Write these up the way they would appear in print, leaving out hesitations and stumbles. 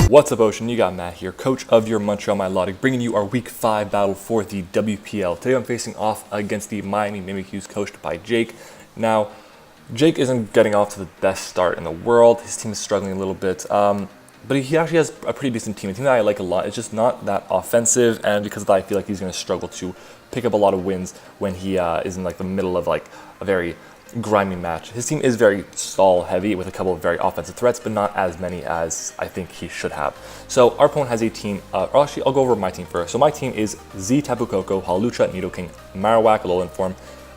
What's up, Ocean? You got Matt here, coach of your Montreal Milotics, bringing you our Week 5 battle for the WPL. Today I'm facing off against the Miami Mimikyus, coached by Jake. Now, Jake isn't getting off to the best start in the world. His team is struggling a little bit, but he actually has a pretty decent team. A team that I like a lot. It's just not that offensive, and because of that, I feel like he's going to struggle to pick up a lot of wins when he is in like the middle of like a very grimy match. His team is very stall heavy with a couple of very offensive threats, but not as many as I think he should have. So our opponent has a team, or actually I'll go over my team first. So my team is Z Tapu Koko, Hawlucha, Nidoking, Marowak-A Alolan Form,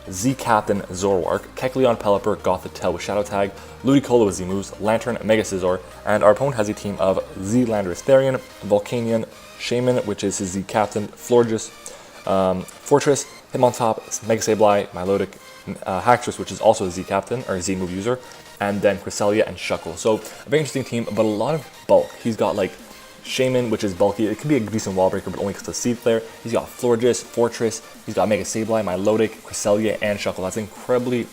Z Captain Zoroark, Kecleon Pelipper, Gothitelle with Shadow Tag, Ludicolo with Z moves, Lantern, Mega Scizor, and our opponent has a team of Z Landorus Therian, Volcanion, Shaman, which is his Z Captain, Florges, Fortress, Hitmontop, Mega Sableye, Milotic, Haxorus, which is also a Z Captain, or Z move user, and then Cresselia and Shuckle. So a very interesting team, but a lot of bulk. He's got like Shaman, which is bulky. It can be a decent wall breaker, but only because of Seed Flare. He's got Florges, Fortress, he's got Mega Sableye, Milotic, Cresselia, and Shuckle. That's an incredibly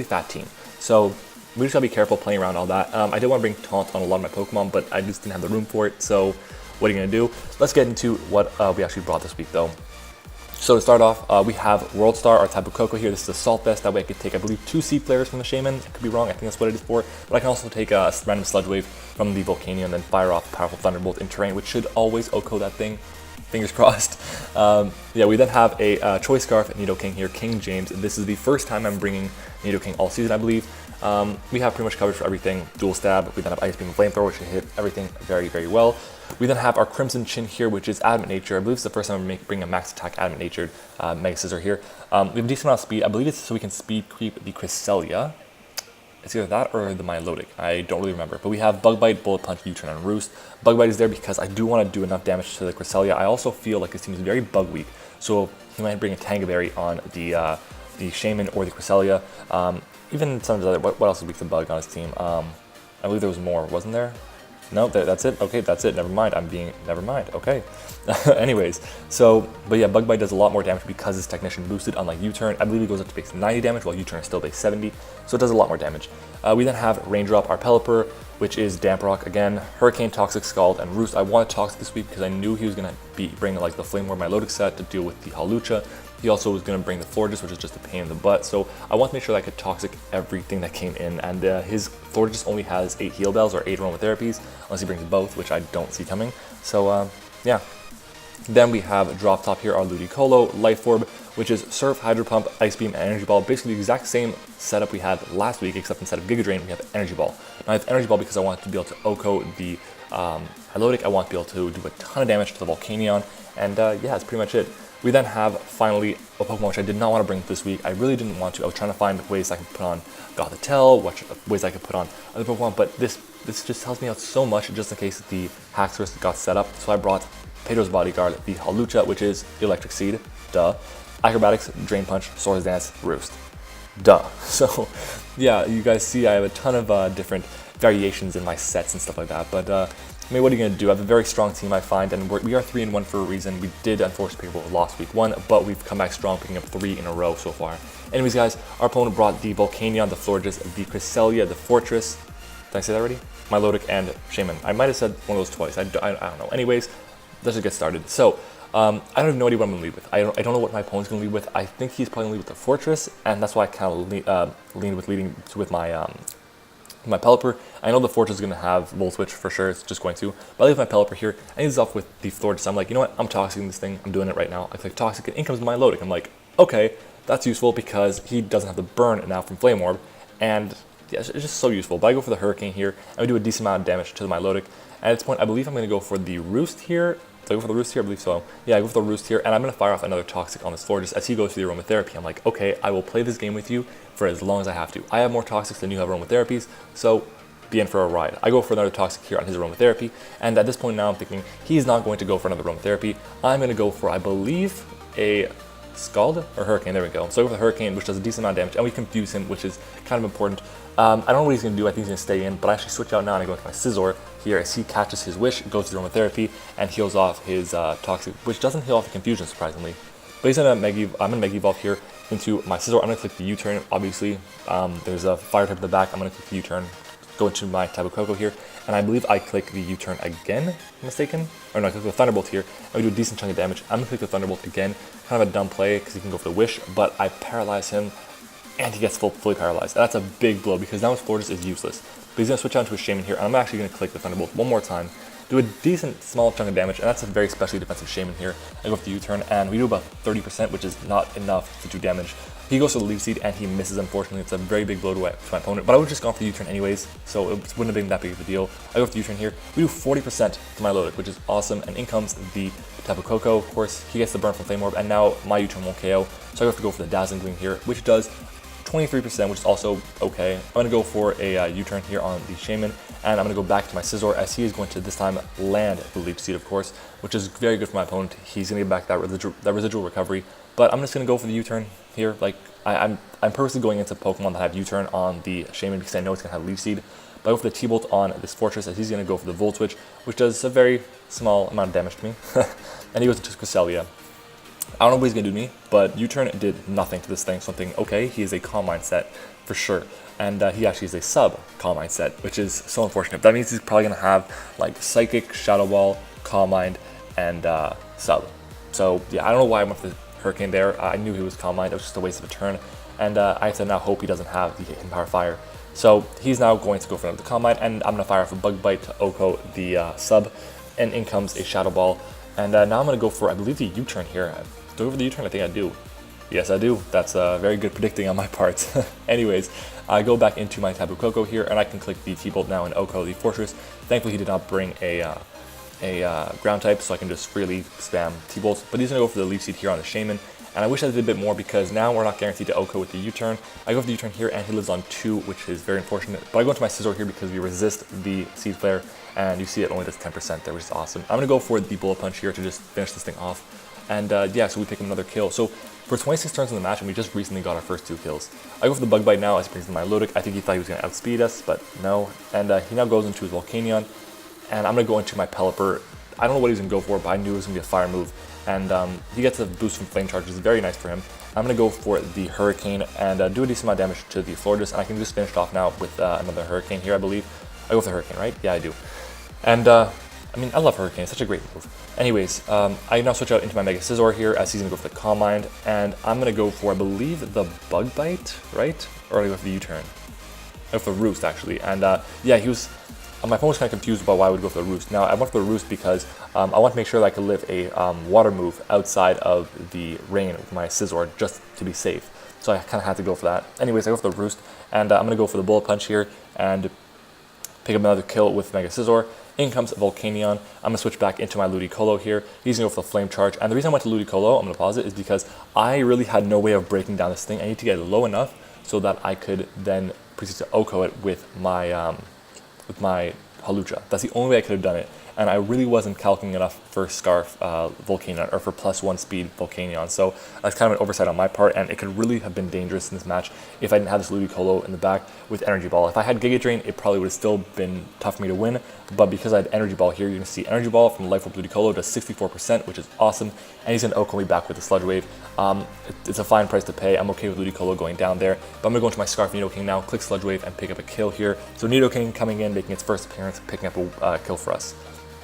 fat team. So we just gotta be careful playing around all that. I did want to bring Taunt on a lot of my Pokemon, but I just didn't have the room for it. So what are you gonna do? Let's get into what we actually brought this week, though. So to start off, we have World Star, our Tapu Koko here. This is a Salt Vest. That way I could take, I believe, 2 Seed Flares from the Shaman. I could be wrong. I think that's what it is for. But I can also take a random Sludge Wave from the Volcanion and then fire off a powerful Thunderbolt in terrain, which should always OHKO that thing. Fingers crossed. Yeah, we then have a Choice Scarf Nidoking here, King James. This is the first time I'm bringing Nidoking all season, I believe. We have pretty much coverage for everything. Dual Stab. We then have Ice Beam and Flamethrower, which should hit everything very, very well. We then have our Crimson Chin here, which is Adamant Nature. I believe it's the first time I'm bringing a max attack Adamant Natured Mega Scizor here. We have a decent amount of speed. I believe it's so we can speed creep the Cresselia. It's either that or the Milotic. I don't really remember. But we have Bug Bite, Bullet Punch, U-Turn, and Roost. Bug Bite is there because I do want to do enough damage to the Cresselia. I also feel like his team is very bug weak, so he might bring a Tangaberry on the Shaman or the Cresselia. Even some of the other, what else is weak to bug on his team? I believe there was more, wasn't there? No, that's it. Okay, that's it. Never mind. Never mind. Okay. Anyways, so, but yeah, Bug Bite does a lot more damage because it's Technician boosted, unlike U-Turn. I believe it goes up to base 90 damage, while U-Turn is still base 70, so it does a lot more damage. We then have Raindrop, our Pelipper, which is Damp Rock again, Hurricane, Toxic, Scald, and Roost. I wanted Toxic this week because I knew he was going to bring like the Flame Ward Milotic set to deal with the Hawlucha. He also was going to bring the Florges, which is just a pain in the butt, so I want to make sure that I could Toxic everything that came in, and his Florges only has 8 Heal Bells or 8 Aromatherapies, unless he brings both, which I don't see coming, so yeah. Then we have Drop Top here, our Ludicolo, Life Orb, which is Surf, Hydro Pump, Ice Beam, and Energy Ball, basically the exact same setup we had last week, except instead of Giga Drain, we have Energy Ball. Now I have Energy Ball because I want to be able to OHKO the Milotic. I want to be able to do a ton of damage to the Volcanion, and yeah, that's pretty much it. We then have, finally, a Pokemon which I did not want to bring this week. I really didn't want to. I was trying to find ways I could put on Gothitelle, ways I could put on other Pokemon, but this just helps me out so much just in case the Haxorus got set up. So I brought Pedro's Bodyguard, the Hawlucha, which is Electric Seed, duh. Acrobatics, Drain Punch, Swords Dance, Roost, duh. So yeah, you guys see I have a ton of different variations in my sets and stuff like that, but I mean, what are you going to do? I have a very strong team, I find, and we are 3-1 for a reason. We did, unfortunately, pick up a loss week 1, but we've come back strong, picking up 3 in a row so far. Anyways, guys, our opponent brought the Volcanion, the Florges, the Cresselia, the Fortress. Did I say that already? Milotic, and Shaman. I might have said one of those twice. I don't know. Anyways, let's just get started. So, I don't have no idea what I'm going to lead with. I don't know what my opponent's going to lead with. I think he's probably going to lead with the Fortress, and that's why I kind of leaned with my Pelipper. I know the Fortress is going to have Volt Switch for sure, it's just going to, but I leave my Pelipper here, and he's off with the Florges. I'm like, you know what, I'm Toxicing this thing, I'm doing it right now. I click Toxic, and in comes my Milotic. I'm like, okay, that's useful because he doesn't have the burn now from Flame Orb, and yeah, it's just so useful. But I go for the Hurricane here, and we do a decent amount of damage to the Milotic. At this point, I believe I'm going to go for the Roost here. Did I go for the Roost here? I believe so. Yeah, I go for the Roost here, and I'm going to fire off another Toxic on this Florges as he goes to the Aromatherapy. I'm like, okay, I will play this game with you for as long as I have to. I have more Toxics than you have Aromatherapies, so be in for a ride. I go for another Toxic here on his Aromatherapy, and at this point now I'm thinking he's not going to go for another Aromatherapy. I'm going to go for, I believe, a Scald or Hurricane. There we go. So I go for the Hurricane, which does a decent amount of damage, and we confuse him, which is kind of important. I don't know what he's going to do. I think he's going to stay in, but I actually switch out now and I go into my Scizor here as he catches his Wish, goes to the Aromatherapy, and heals off his Toxic, which doesn't heal off the Confusion, surprisingly. But he's going to I'm going to Mega Evolve here into my Scizor. I'm going to click the U-Turn, obviously. There's a Fire type in the back. I'm going to click the U-Turn. go into my Tapu Koko here, and I believe I click the U-turn again, if I'm mistaken. Or no, I click the Thunderbolt here, and we do a decent chunk of damage. I'm gonna click the Thunderbolt again, kind of a dumb play, because he can go for the Wish, but I paralyze him, and he gets fully paralyzed. And that's a big blow, because now his Florges is useless. But he's gonna switch out to a Shaman here, and I'm actually gonna click the Thunderbolt one more time, do a decent small chunk of damage, and that's a very specially defensive Shaman here. I go for the U-turn, and we do about 30%, which is not enough to do damage. He goes for the Leaf Seed, and he misses, unfortunately. It's a very big blow to my opponent, but I would have just gone for the U-turn anyways, so it wouldn't have been that big of a deal. I go for the U-turn here. We do 40% to my Milotic, which is awesome, and in comes the Tapu Koko. Of course, he gets the burn from Flame Orb, and now my U-turn won't KO, so I have to go for the Dazzling Gleam here, which does 23%, which is also okay. I'm going to go for a U-turn here on the Shaman, and I'm going to go back to my Scizor, as he is going to this time land the Leaf Seed, of course, which is very good for my opponent. He's going to get back that residual recovery, but I'm just going to go for the U-turn here. Like, I'm purposely going into Pokemon that have U-turn on the Shaman because I know it's going to have Leaf Seed. But I go for the T-Bolt on this Fortress, as he's going to go for the Volt Switch, which does a very small amount of damage to me. And he goes into Cresselia. I don't know what he's going to do to me, but U-turn did nothing to this thing, so I'm thinking, okay, he is a Calm Mind set for sure. And he actually is a sub Calm Mind set, which is so unfortunate. That means he's probably going to have like Psychic, Shadow Ball, Calm Mind, and sub. So yeah, I don't know why I went for the Hurricane there. I knew he was Calm Mind. It was just a waste of a turn. And I have to now hope he doesn't have the Hidden Power Fire. So he's now going to go for another Calm Mind, and I'm going to fire off a Bug Bite to Oko the sub. And in comes a Shadow Ball. And now I'm going to go for, I believe, the U-turn here. Do I go for the U-turn? I think I do. Yes, I do. That's very good predicting on my part. Anyways, I go back into my Tapu Koko here, and I can click the T-Bolt now in Oko the Fortress. Thankfully, he did not bring a ground type, so I can just freely spam T-Bolts. But he's going to go for the Leaf Seed here on the Shaman, and I wish I did a bit more because now we're not guaranteed to Oko with the U-turn. I go for the U-turn here, and he lives on 2, which is very unfortunate. But I go into my Scizor here because we resist the Seed Flare, and you see it only does 10% there, which is awesome. I'm going to go for the Bullet Punch here to just finish this thing off. And yeah, so we pick another kill. So for 26 turns in the match, and we just recently got our first 2 kills. I go for the Bug Bite now as he brings in my Milotic. I think he thought he was going to outspeed us, but no. And he now goes into his Volcanion, and I'm going to go into my Pelipper. I don't know what he's going to go for, but I knew it was going to be a fire move. And he gets a boost from Flame Charge, which is very nice for him. I'm going to go for the Hurricane and do a decent amount of damage to the Florges, and I can just finish it off now with another Hurricane here, I believe. I go for the Hurricane, right? Yeah, I do. And I mean, I love Hurricane, it's such a great move. Anyways, I now switch out into my Mega Scizor here, as he's going to go for the Calm Mind, and I'm going to go for, I believe, the Bug Bite, right? Or I go for the U-turn. I go for the Roost, actually. And yeah, he was... my phone was kind of confused about why I would go for the Roost. Now, I went for the Roost because I want to make sure that I could live a water move outside of the rain with my Scizor, just to be safe. So I kind of had to go for that. Anyways, I go for the Roost, and I'm going to go for the Bullet Punch here, and pick up another kill with Mega Scizor. In comes Volcanion. I'm going to switch back into my Ludicolo here. He's going to go for the Flame Charge. And the reason I went to Ludicolo, I'm going to pause it, is because I really had no way of breaking down this thing. I need to get it low enough so that I could then proceed to Oko it with my Hawlucha. That's the only way I could have done it. And I really wasn't calculating enough for Scarf Volcanion, or for +1 speed Volcanion. So that's kind of an oversight on my part, and it could really have been dangerous in this match if I didn't have this Ludicolo in the back with Energy Ball. If I had Giga Drain, it probably would have still been tough for me to win, but because I had Energy Ball here, you're going to see Energy Ball from Life Orb Ludicolo does 64%, which is awesome, and he's going to Oko me back with the Sludge Wave. It's a fine price to pay. I'm okay with Ludicolo going down there, but I'm going to go into my Scarf Nidoking now, click Sludge Wave, and pick up a kill here. So Nidoking coming in, making its first appearance, picking up a kill for us.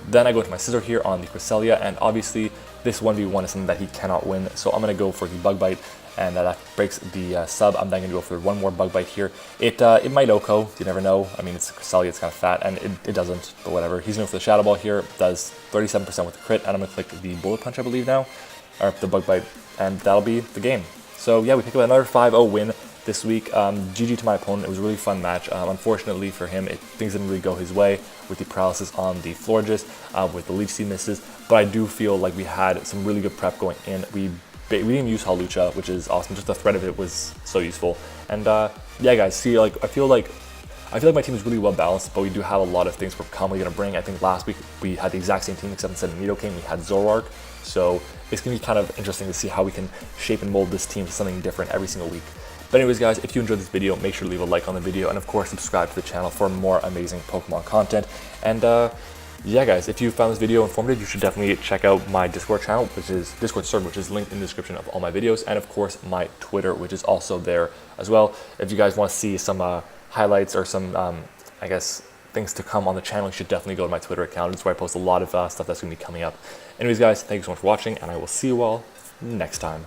Then I go to my Scizor here on the Cresselia, and obviously this 1v1 is something that he cannot win, so I'm going to go for the Bug Bite, and that breaks the sub. I'm then going to go for one more Bug Bite here. It might Oko, you never know. I mean, it's a Cresselia, it's kind of fat, and it doesn't, but whatever. He's going for the Shadow Ball here, does 37% with the crit, and I'm going to click the Bullet Punch, I believe now, or the Bug Bite, and that'll be the game. So yeah, we pick up another 5-0 win this week. GG to my opponent. It was a really fun match. Unfortunately for him, things didn't really go his way with the paralysis on the Florges, with the Leech Seed misses, but I do feel like we had some really good prep going in. We didn't use Hawlucha, which is awesome. Just the threat of it was so useful. And yeah, guys, see, like I feel like my team is really well balanced, but we do have a lot of things we're commonly going to bring. I think last week we had the exact same team, except instead of Nidoking, we had Zoroark. So it's going to be kind of interesting to see how we can shape and mold this team to something different every single week. But anyways, guys, if you enjoyed this video, make sure to leave a like on the video, and of course subscribe to the channel for more amazing Pokemon content. And yeah, guys, if you found this video informative, you should definitely check out my Discord channel, Discord server, which is linked in the description of all my videos, and of course my Twitter, which is also there as well. If you guys want to see some highlights or some I guess, things to come on the channel, you should definitely go to my Twitter account. It's where I post a lot of stuff that's going to be coming up. Anyways, guys, thank you so much for watching, and I will see you all next time.